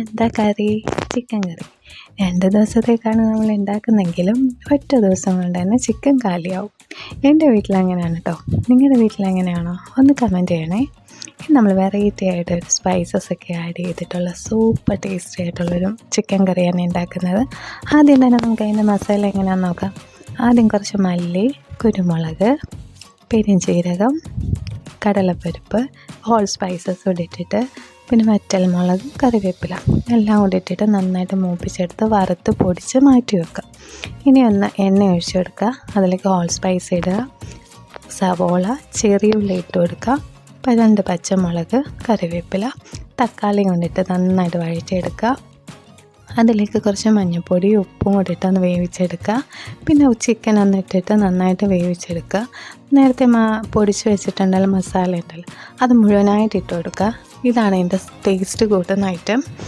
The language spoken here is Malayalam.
ഇന്നെന്താ കറി? ചിക്കൻ കറി. 2 ദിവസത്തേക്കാണ് നമ്മൾ ഉണ്ടാക്കുന്നെങ്കിലും ഒറ്റ ദിവസം കൊണ്ട് തന്നെ ചിക്കൻ കാലിയാവും. എൻ്റെ വീട്ടിലങ്ങനെയാണ് കേട്ടോ. നിങ്ങളുടെ വീട്ടിലെങ്ങനെയാണോ? ഒന്ന് കമൻറ്റ് ചെയ്യണേ. ഇനി നമ്മൾ വെറൈറ്റി ആയിട്ട് ഒരു സ്പൈസസ് ഒക്കെ ആഡ് ചെയ്തിട്ടുള്ള സൂപ്പർ ടേസ്റ്റി ആയിട്ടുള്ളൊരു ചിക്കൻ കറിയാണ് ഉണ്ടാക്കുന്നത്. ആദ്യം തന്നെ നമുക്ക് അതിൻ്റെ മസാല എങ്ങനെയാണെന്ന് നോക്കാം. ആദ്യം കുറച്ച് മല്ലി, കുരുമുളക്, പെരുംജീരകം, കടലപ്പരിപ്പ്, ഹോൾ സ്പൈസസ് കൂടി ഇട്ടിട്ട് പിന്നെ വറ്റൽമുളക്, കറിവേപ്പില എല്ലാം കൂടി ഇട്ടിട്ട് നന്നായിട്ട് മൂപ്പിച്ചെടുത്ത് വറുത്ത് പൊടിച്ച് മാറ്റി വെക്കുക. ഇനി ഒന്ന് എണ്ണ ഒഴിച്ച് കൊടുക്കുക. അതിലേക്ക് ഹോൾ സ്പൈസ് ഇടുക, സവോള, ചെറിയ ഉള്ളി ഇട്ട് കൊടുക്കുക, 2 പച്ചമുളക്, കറിവേപ്പില, തക്കാളി കൊണ്ടിട്ട് നന്നായിട്ട് വഴറ്റിയെടുക്കുക. അതിലേക്ക് കുറച്ച് മഞ്ഞൾപ്പൊടി, ഉപ്പും കൂടി ഇട്ടൊന്ന് വേവിച്ചെടുക്കുക. പിന്നെ ചിക്കൻ ഒന്ന് ഇട്ടിട്ട് നന്നായിട്ട് വേവിച്ചെടുക്കുക. നേരത്തെ പൊടിച്ച് വെച്ചിട്ടുണ്ടല്ലോ മസാല ഉണ്ടല്ലോ, അത് മുഴുവനായിട്ട് ഇട്ട് കൊടുക്കുക. ഇതാണ് ഇതിൻ്റെ ടേസ്റ്റ് കൂട്ടുന്ന ഐറ്റം.